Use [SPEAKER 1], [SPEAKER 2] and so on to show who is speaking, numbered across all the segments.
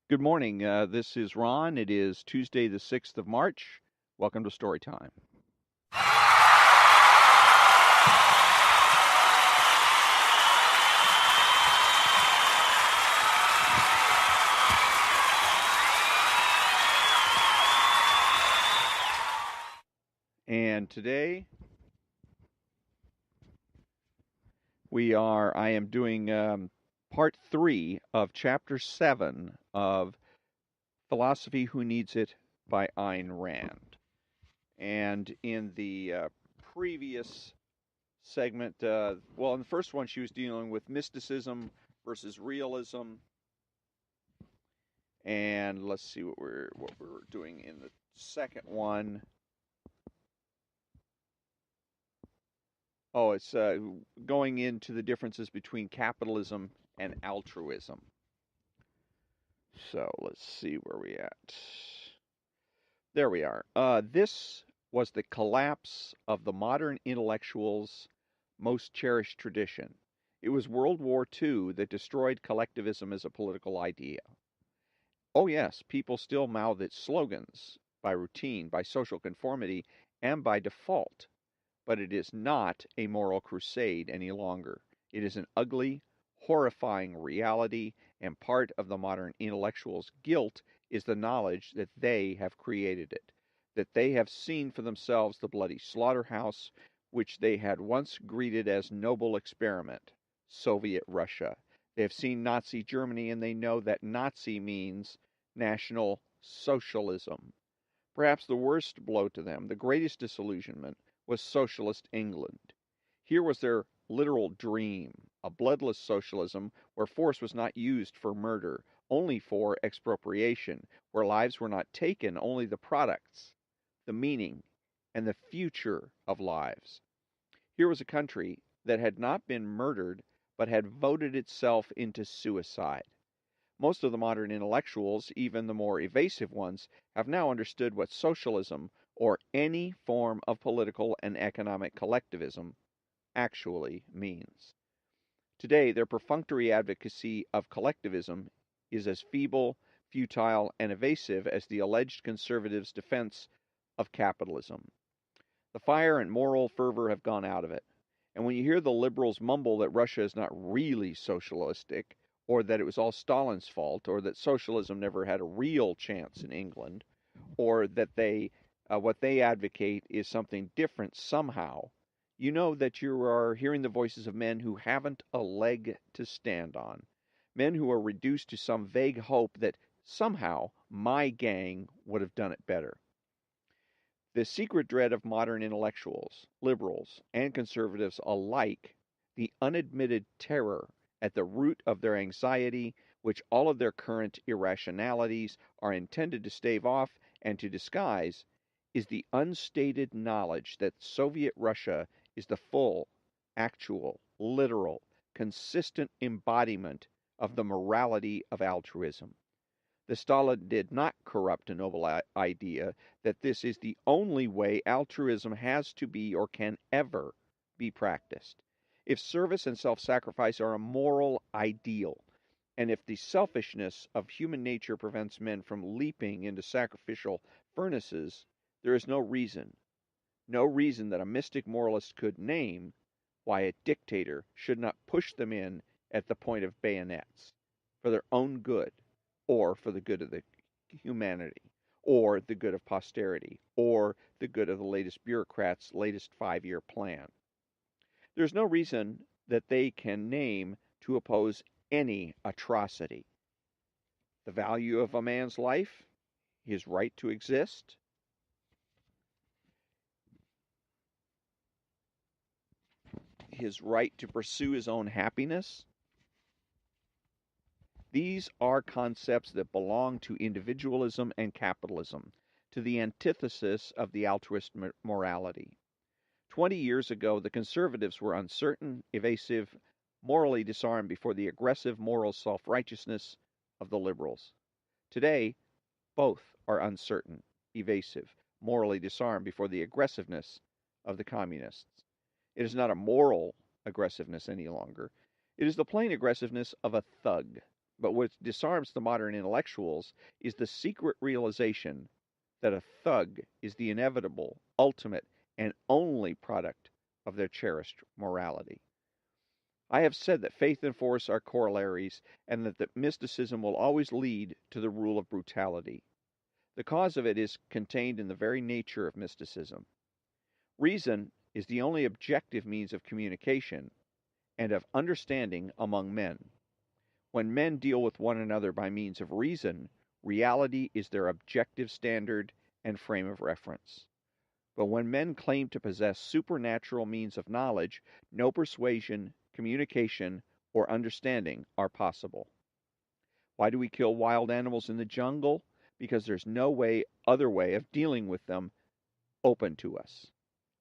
[SPEAKER 1] Good morning. This is Ron. It is Tuesday, the 6th of March. Welcome to Story Time. And today I am doing part 3 of chapter 7 of Philosophy Who Needs It by Ayn Rand. And in the previous segment, in the first one, she was dealing with mysticism versus realism. And let's see what we're doing in the second one. Oh, it's going into the differences between capitalism and altruism. So let's see where we at. There we are. This was the collapse of the modern intellectual's most cherished tradition. It was World War II that destroyed collectivism as a political idea. Oh, yes, people still mouth its slogans by routine, by social conformity, and by default. But it is not a moral crusade any longer. It is an ugly, horrifying reality, and part of the modern intellectual's guilt is the knowledge that they have created it, that they have seen for themselves the bloody slaughterhouse which they had once greeted as noble experiment, Soviet Russia. They have seen Nazi Germany, and they know that Nazi means National Socialism. Perhaps the worst blow to them, the greatest disillusionment, was socialist England. Here was their literal dream, a bloodless socialism where force was not used for murder, only for expropriation, where lives were not taken, only the products, the meaning, and the future of lives. Here was a country that had not been murdered, but had voted itself into suicide. Most of the modern intellectuals, even the more evasive ones, have now understood what socialism, or any form of political and economic collectivism, actually means. Today, their perfunctory advocacy of collectivism is as feeble, futile, and evasive as the alleged conservatives' defense of capitalism. The fire and moral fervor have gone out of it. And when you hear the liberals mumble that Russia is not really socialistic, or that it was all Stalin's fault, or that socialism never had a real chance in England, or that what they advocate is something different somehow, you know that you are hearing the voices of men who haven't a leg to stand on, men who are reduced to some vague hope that somehow my gang would have done it better. The secret dread of modern intellectuals, liberals, and conservatives alike, the unadmitted terror at the root of their anxiety, which all of their current irrationalities are intended to stave off and to disguise, is the unstated knowledge that Soviet Russia is the full, actual, literal, consistent embodiment of the morality of altruism. The Stalin did not corrupt a noble idea that this is the only way altruism has to be or can ever be practiced. If service and self-sacrifice are a moral ideal, and if the selfishness of human nature prevents men from leaping into sacrificial furnaces, there is no reason that a mystic moralist could name why a dictator should not push them in at the point of bayonets for their own good, or for the good of the humanity, or the good of posterity, or the good of the latest bureaucrat's latest 5-year plan. There's no reason that they can name to oppose any atrocity. The value of a man's life, his right to exist, his right to pursue his own happiness, these are concepts that belong to individualism and capitalism, to the antithesis of the altruist morality. 20 years ago, the conservatives were uncertain, evasive, morally disarmed before the aggressive moral self-righteousness of the liberals. Today, both are uncertain, evasive, morally disarmed before the aggressiveness of the communists. It is not a moral aggressiveness any longer. It is the plain aggressiveness of a thug. But what disarms the modern intellectuals is the secret realization that a thug is the inevitable, ultimate, and only product of their cherished morality. I have said that faith and force are corollaries, and that mysticism will always lead to the rule of brutality. The cause of it is contained in the very nature of mysticism. Reason is the only objective means of communication and of understanding among men. When men deal with one another by means of reason, reality is their objective standard and frame of reference. But when men claim to possess supernatural means of knowledge, no persuasion, communication, or understanding are possible. Why do we kill wild animals in the jungle? Because there's no other way of dealing with them open to us.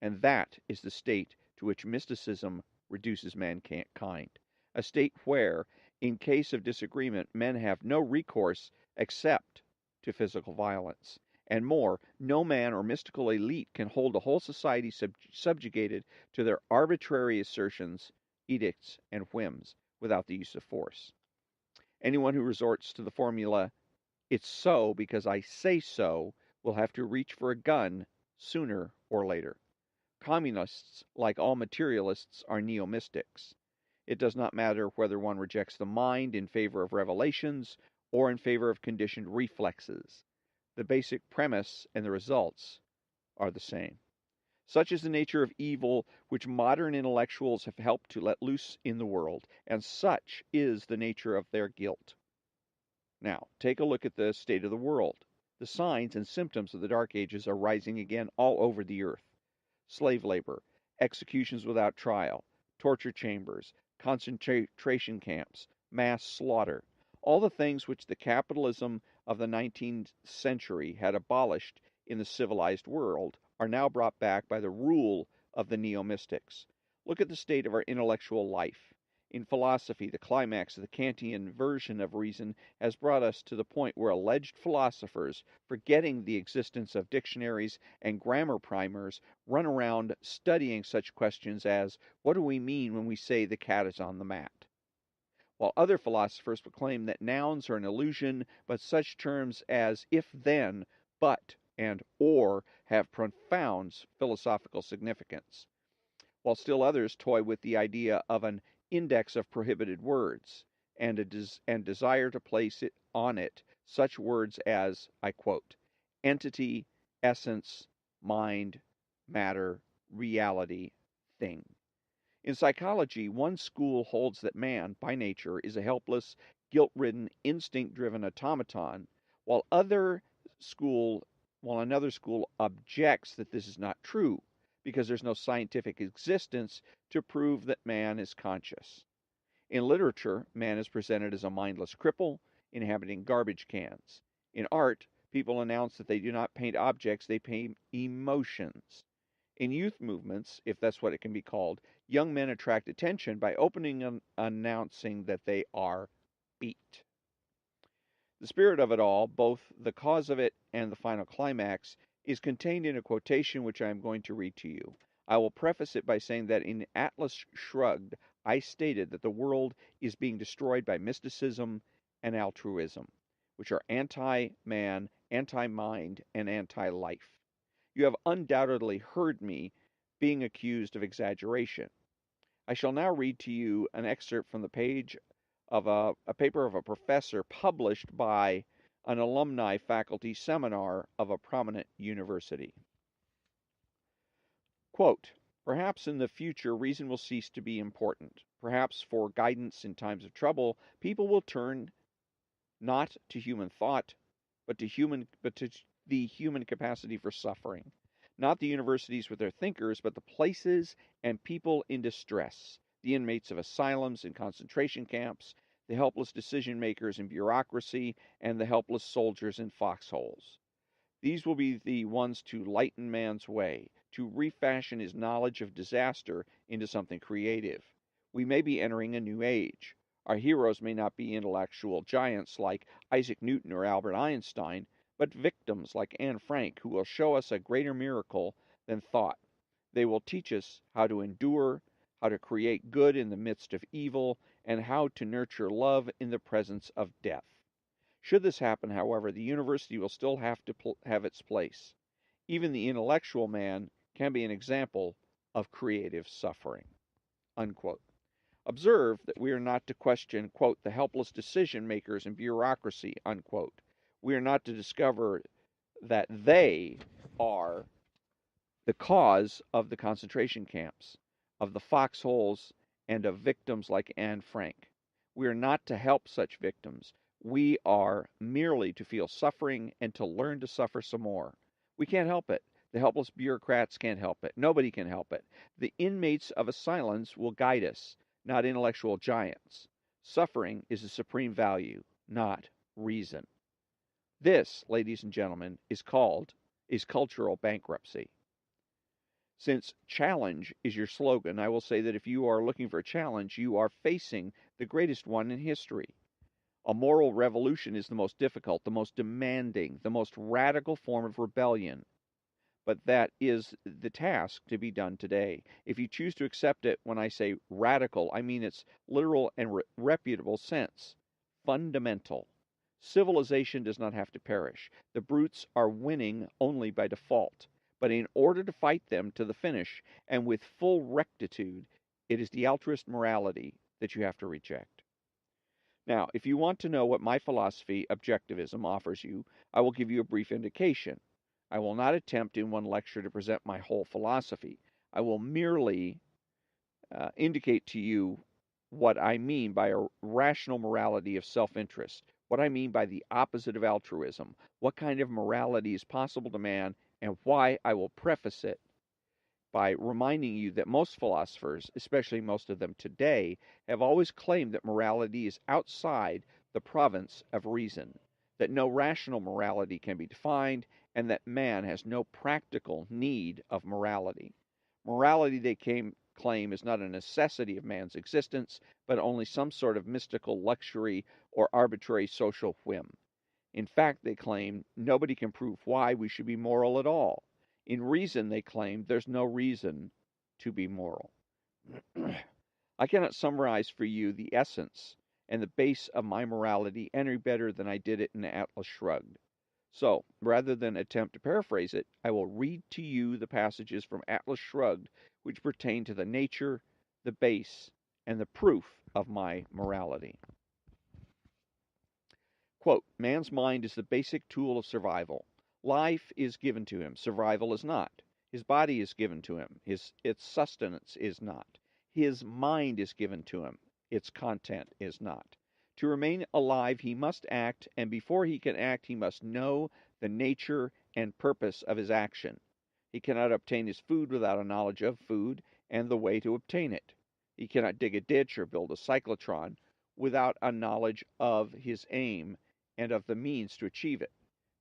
[SPEAKER 1] And that is the state to which mysticism reduces mankind. A state where, in case of disagreement, men have no recourse except to physical violence. And more, no man or mystical elite can hold a whole society subjugated to their arbitrary assertions, edicts, and whims without the use of force. Anyone who resorts to the formula, "it's so because I say so," will have to reach for a gun sooner or later. Communists, like all materialists, are neo-mystics. It does not matter whether one rejects the mind in favor of revelations or in favor of conditioned reflexes. The basic premise and the results are the same. Such is the nature of evil which modern intellectuals have helped to let loose in the world, and such is the nature of their guilt. Now, take a look at the state of the world. The signs and symptoms of the Dark Ages are rising again all over the earth. Slave labor, executions without trial, torture chambers, concentration camps, mass slaughter, all the things which the capitalism of the 19th century had abolished in the civilized world are now brought back by the rule of the neo-mystics. Look at the state of our intellectual life. In philosophy, the climax of the Kantian version of reason has brought us to the point where alleged philosophers, forgetting the existence of dictionaries and grammar primers, run around studying such questions as, what do we mean when we say the cat is on the mat? While other philosophers proclaim that nouns are an illusion, but such terms as if then, but, and or have profound philosophical significance. While still others toy with the idea of an index of prohibited words and desire to place it on it such words as, I quote, entity, essence, mind, matter, reality, thing. In psychology, one school holds that man, by nature, is a helpless, guilt-ridden, instinct-driven automaton, while another school objects that this is not true, because there's no scientific existence to prove that man is conscious. In literature, man is presented as a mindless cripple inhabiting garbage cans. In art, people announce that they do not paint objects, they paint emotions. In youth movements, if that's what it can be called, young men attract attention by opening and announcing that they are beat. The spirit of it all, both the cause of it and the final climax, is contained in a quotation which I am going to read to you. I will preface it by saying that in Atlas Shrugged, I stated that the world is being destroyed by mysticism and altruism, which are anti-man, anti-mind, and anti-life. You have undoubtedly heard me being accused of exaggeration. I shall now read to you an excerpt from the page of a paper of a professor published by an alumni faculty seminar of a prominent university. Quote, perhaps in the future reason will cease to be important. Perhaps for guidance in times of trouble, people will turn not to human thought, but to the human capacity for suffering. Not the universities with their thinkers, but the places and people in distress, the inmates of asylums and concentration camps, the helpless decision makers in bureaucracy, and the helpless soldiers in foxholes. These will be the ones to lighten man's way, to refashion his knowledge of disaster into something creative. We may be entering a new age. Our heroes may not be intellectual giants like Isaac Newton or Albert Einstein, but victims like Anne Frank who will show us a greater miracle than thought. They will teach us how to endure, how to create good in the midst of evil, and how to nurture love in the presence of death. Should this happen, however, the university will still have to have its place. Even the intellectual man can be an example of creative suffering. Unquote. Observe that we are not to question, quote, the helpless decision makers in bureaucracy, unquote. We are not to discover that they are the cause of the concentration camps, of the foxholes, and of victims like Anne Frank. We are not to help such victims. We are merely to feel suffering and to learn to suffer some more. We can't help it. The helpless bureaucrats can't help it. Nobody can help it. The inmates of asylums will guide us, not intellectual giants. Suffering is a supreme value, not reason. This, ladies and gentlemen, is cultural bankruptcy. Since challenge is your slogan, I will say that if you are looking for a challenge, you are facing the greatest one in history. A moral revolution is the most difficult, the most demanding, the most radical form of rebellion. But that is the task to be done today. If you choose to accept it, when I say radical, I mean its literal and reputable sense. Fundamental. Civilization does not have to perish. The brutes are winning only by default. But in order to fight them to the finish, and with full rectitude, it is the altruist morality that you have to reject. Now, if you want to know what my philosophy, objectivism, offers you, I will give you a brief indication. I will not attempt in one lecture to present my whole philosophy. I will merely indicate to you what I mean by a rational morality of self-interest, what I mean by the opposite of altruism, what kind of morality is possible to man, and why I will preface it by reminding you that most philosophers, especially most of them today, have always claimed that morality is outside the province of reason, that no rational morality can be defined, and that man has no practical need of morality. Morality, they claim, is not a necessity of man's existence, but only some sort of mystical luxury or arbitrary social whim. In fact, they claim, nobody can prove why we should be moral at all. In reason, they claim, there's no reason to be moral. I cannot summarize for you the essence and the base of my morality any better than I did it in Atlas Shrugged. So, rather than attempt to paraphrase it, I will read to you the passages from Atlas Shrugged which pertain to the nature, the base, and the proof of my morality. Quote, man's mind is the basic tool of survival. Life is given to him. Survival is not. His body is given to him. Its sustenance is not. His mind is given to him. Its content is not. To remain alive, he must act, and before he can act, he must know the nature and purpose of his action. He cannot obtain his food without a knowledge of food and the way to obtain it. He cannot dig a ditch or build a cyclotron without a knowledge of his aim and of the means to achieve it.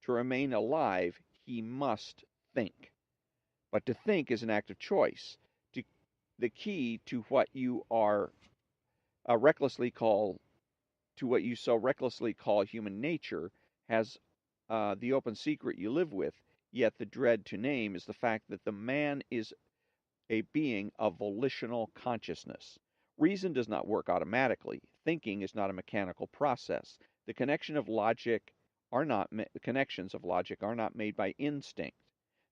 [SPEAKER 1] To remain alive, he must think. But to think is an act of choice. The key to what you are recklessly call to what you so recklessly call human nature has the open secret you live with, yet the dread to name is the fact that the man is a being of volitional consciousness. Reason does not work automatically. Thinking is not a mechanical process. The connections of logic are not made by instinct.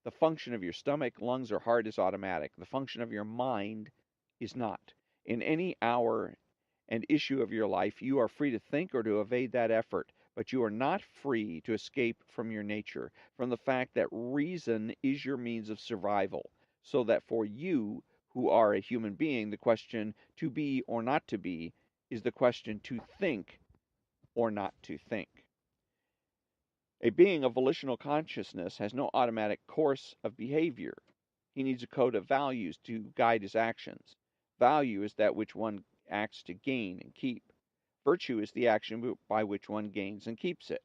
[SPEAKER 1] The function of your stomach, lungs, or heart is automatic. The function of your mind is not. In any hour and issue of your life, you are free to think or to evade that effort, but you are not free to escape from your nature, from the fact that reason is your means of survival, so that for you, who are a human being, the question to be or not to be is the question to think or not to think. A being of volitional consciousness has no automatic course of behavior. He needs a code of values to guide his actions. Value is that which one acts to gain and keep. Virtue is the action by which one gains and keeps it.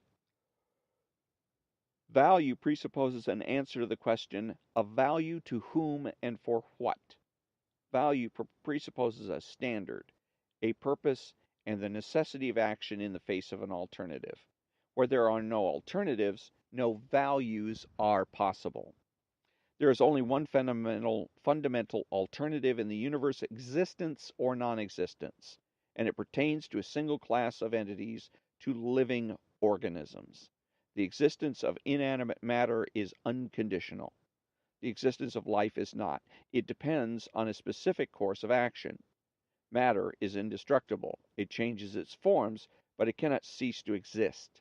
[SPEAKER 1] Value presupposes an answer to the question of value to whom and for what. Value presupposes a standard, a purpose, and the necessity of action in the face of an alternative. Where there are no alternatives, no values are possible. There is only one fundamental alternative in the universe: existence or non-existence. and it pertains to a single class of entities, to living organisms. The existence of inanimate matter is unconditional. The existence of life is not. It depends on a specific course of action. Matter is indestructible. It changes its forms, but it cannot cease to exist.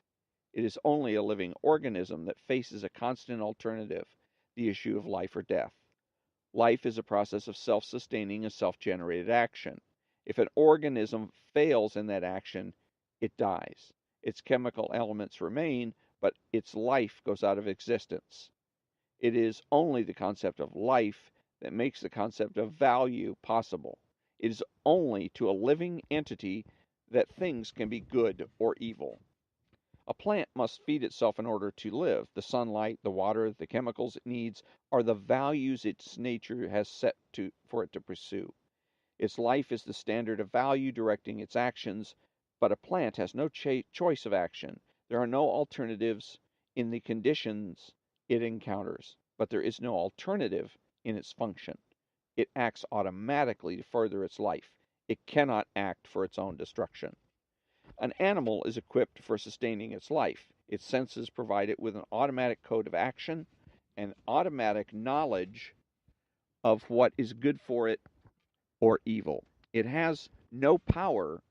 [SPEAKER 1] It is only a living organism that faces a constant alternative, the issue of life or death. Life is a process of self sustaining and self generated action. If an organism fails in that action, it dies. Its chemical elements remain, but its life goes out of existence. It is only the concept of life that makes the concept of value possible. It is only to a living entity that things can be good or evil. A plant must feed itself in order to live. The sunlight, the water, the chemicals it needs are the values its nature has set for it to pursue. Its life is the standard of value directing its actions, but a plant has no choice of action. There are no alternatives in the conditions it encounters, but there is no alternative in its function. It acts automatically to further its life. It cannot act for its own destruction. An animal is equipped for sustaining its life. Its senses provide it with an automatic code of action and automatic knowledge of what is good for it or evil. It has no power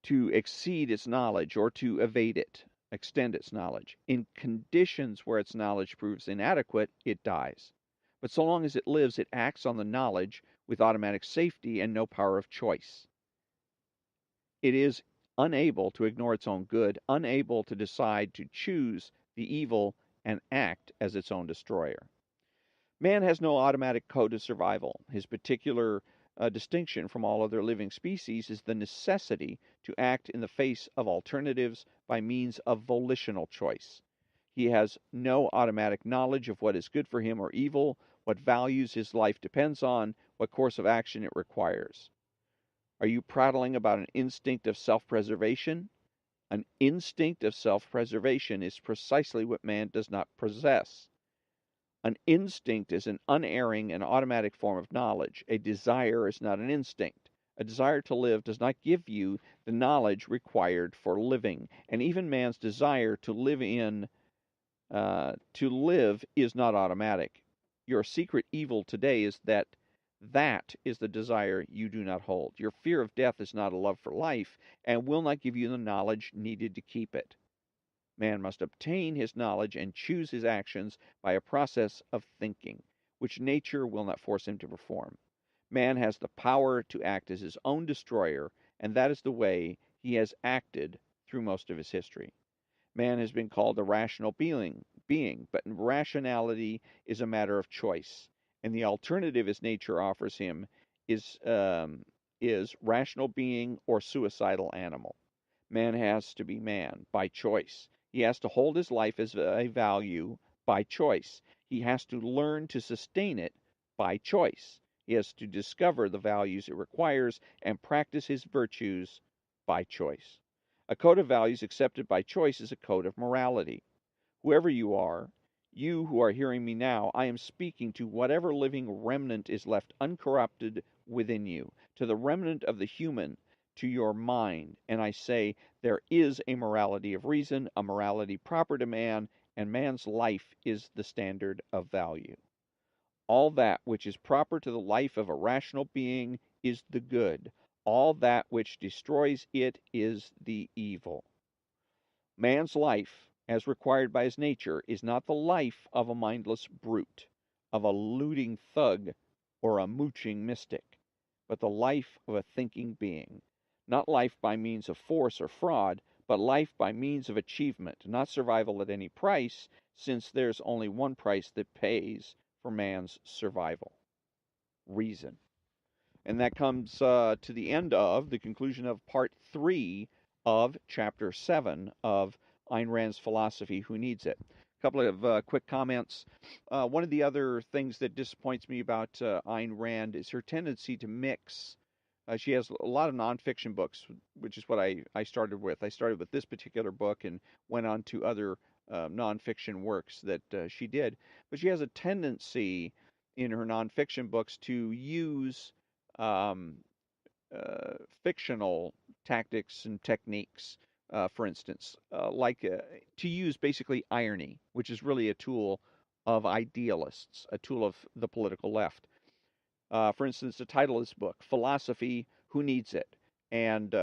[SPEAKER 1] to exceed its knowledge or to evade it, extend its knowledge. In conditions where its knowledge proves inadequate, it dies. But so long as it lives, it acts on the knowledge with automatic safety and no power of choice. It is unable to ignore its own good, unable to decide to choose the evil and act as its own destroyer. Man has no automatic code of survival. His particular distinction from all other living species is the necessity to act in the face of alternatives by means of volitional choice. He has no automatic knowledge of what is good for him or evil, what values his life depends on, what course of action it requires. Are you prattling about an instinct of self-preservation? An instinct of self-preservation is precisely what man does not possess. An instinct is an unerring and automatic form of knowledge. A desire is not an instinct. A desire to live does not give you the knowledge required for living, and even man's desire to live is not automatic. Your secret evil today is that is the desire you do not hold. Your fear of death is not a love for life and will not give you the knowledge needed to keep it. Man must obtain his knowledge and choose his actions by a process of thinking, which nature will not force him to perform. Man has the power to act as his own destroyer, and that is the way he has acted through most of his history. Man has been called a rational being, but rationality is a matter of choice, and the alternative his nature offers him is rational being or suicidal animal. Man has to be man by choice. He has to hold his life as a value by choice. He has to learn to sustain it by choice. He has to discover the values it requires and practice his virtues by choice. A code of values accepted by choice is a code of morality. Whoever you who are hearing me now, I am speaking to whatever living remnant is left uncorrupted within you, to the remnant of the human, to your mind, and I say there is a morality of reason, a morality proper to man, and man's life is the standard of value. All that which is proper to the life of a rational being is the good. All that which destroys it is the evil. Man's life, as required by his nature, is not the life of a mindless brute, of a looting thug, or a mooching mystic, but the life of a thinking being. Not life by means of force or fraud, but life by means of achievement, not survival at any price, since there's only one price that pays for man's survival: reason. And that comes to the end of the conclusion of part 3 of chapter 7 of Ayn Rand's philosophy, Who Needs It? A couple of quick comments. One of the other things that disappoints me about Ayn Rand is her tendency to mix. She has a lot of nonfiction books, which is what I started with. I started with this particular book and went on to other nonfiction works that she did. But she has a tendency in her nonfiction books to use um, fictional tactics and techniques, for instance, to use basically irony, which is really a tool of idealists, a tool of the political left. For instance, the title of this book, Philosophy, Who Needs It? And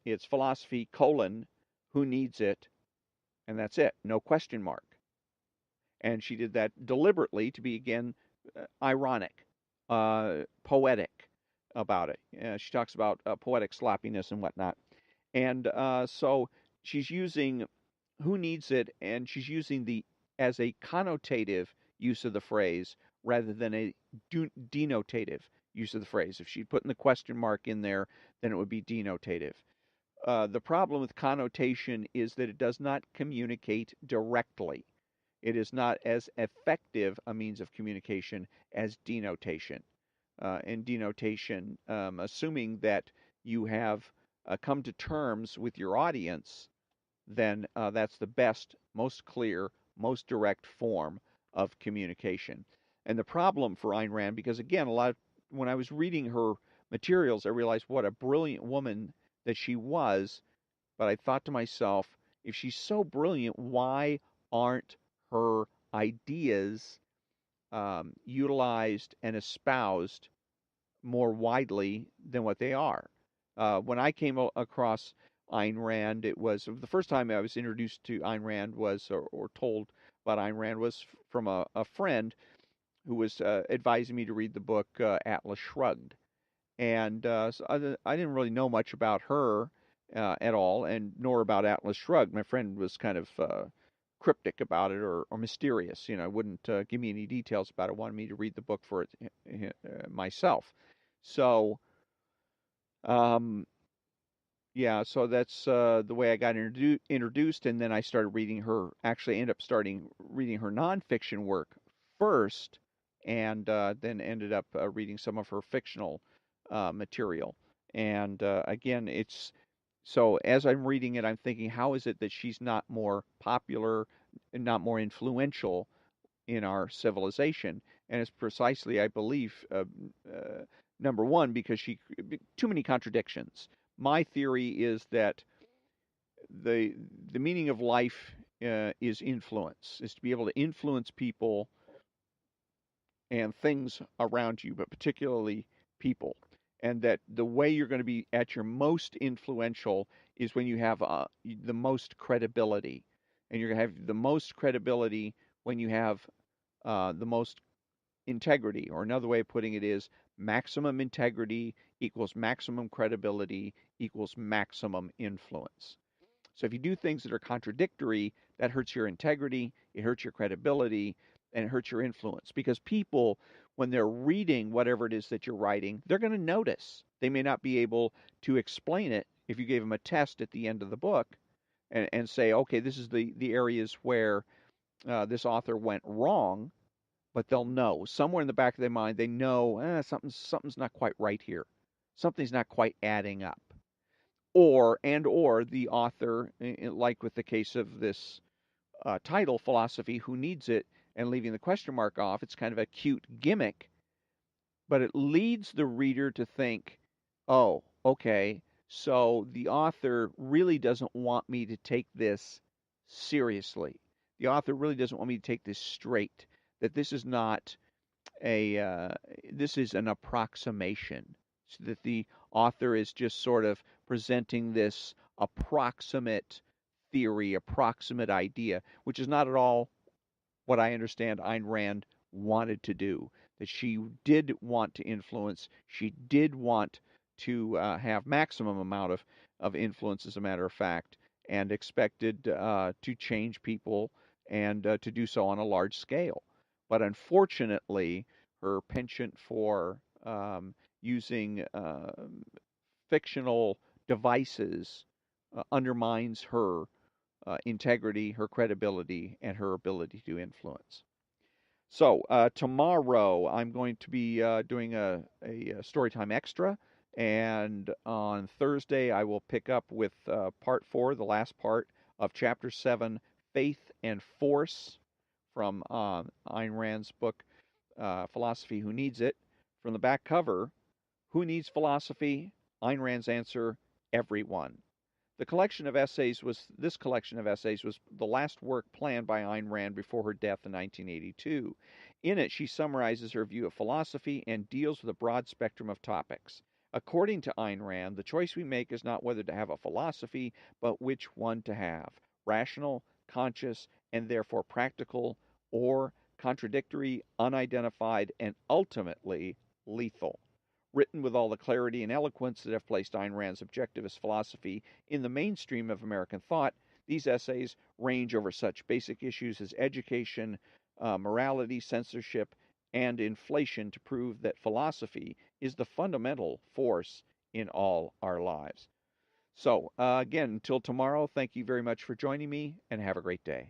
[SPEAKER 1] it's philosophy, colon, who needs it? And that's it, no question mark. And she did that deliberately to be, again, ironic, poetic about it. She talks about poetic sloppiness and whatnot. And so she's using who needs it, and she's using the as a connotative use of the phrase rather than a denotative use of the phrase. If she'd put in the question mark in there, then it would be denotative. The problem with connotation is that it does not communicate directly. It is not as effective a means of communication as denotation. And denotation, assuming that you have come to terms with your audience, then that's the best, most clear, most direct form of communication. And the problem for Ayn Rand, because again, when I was reading her materials, I realized what a brilliant woman that she was. But I thought to myself, if she's so brilliant, why aren't her ideas utilized and espoused more widely than what they are? When I came across Ayn Rand, it was the first time I was introduced to Ayn Rand was, or told about Ayn Rand was from a friend who was advising me to read the book Atlas Shrugged. And so I didn't really know much about her at all, and nor about Atlas Shrugged. My friend was kind of cryptic about it or mysterious. Wouldn't give me any details about it. Wanted me to read the book for it myself. So, um, yeah, so that's the way I got introduced, and then I started reading her. Actually, ended up starting reading her nonfiction work first, and then ended up reading some of her fictional material. And again, it's so as I'm reading it, I'm thinking, how is it that she's not more popular and not more influential in our civilization? And it's precisely, I believe, number one, because she too many contradictions. My theory is that the the meaning of life is influence, is to be able to influence people and things around you, but particularly people. And that the way you're going to be at your most influential is when you have the most credibility. And you're going to have the most credibility when you have the most integrity. Or another way of putting it is maximum integrity equals maximum credibility equals maximum influence. So if you do things that are contradictory, that hurts your integrity, it hurts your credibility, and it hurts your influence. Because people, when they're reading whatever it is that you're writing, they're going to notice. They may not be able to explain it if you gave them a test at the end of the book and say, okay, this is the areas where this author went wrong, but they'll know. Somewhere in the back of their mind, they know something's not quite right here. Something's not quite adding up. Or the author, like with the case of this title, Philosophy, Who Needs It? And leaving the question mark off, it's kind of a cute gimmick, but it leads the reader to think, oh, okay, so the author really doesn't want me to take this seriously. The author really doesn't want me to take this straight, that this is not this is an approximation, so that the author is just sort of presenting this approximate theory, approximate idea, which is not at all what I understand Ayn Rand wanted to do. That she did want to influence, she did want to have maximum amount of influence, as a matter of fact, and expected to change people and to do so on a large scale. But unfortunately, her penchant for using fictional devices undermines her integrity, her credibility, and her ability to influence. So tomorrow I'm going to be doing a Storytime Extra, and on Thursday I will pick up with part 4, the last part of Chapter 7, Faith and Force, from Ayn Rand's book, Philosophy, Who Needs It? From the back cover, who needs philosophy? Ayn Rand's answer, everyone. This collection of essays was the last work planned by Ayn Rand before her death in 1982. In it, she summarizes her view of philosophy and deals with a broad spectrum of topics. According to Ayn Rand, the choice we make is not whether to have a philosophy, but which one to have: rational, conscious, and therefore practical, or contradictory, unidentified, and ultimately lethal. Written with all the clarity and eloquence that have placed Ayn Rand's objectivist philosophy in the mainstream of American thought, these essays range over such basic issues as education, morality, censorship, and inflation to prove that philosophy is the fundamental force in all our lives. So, again, until tomorrow, thank you very much for joining me and have a great day.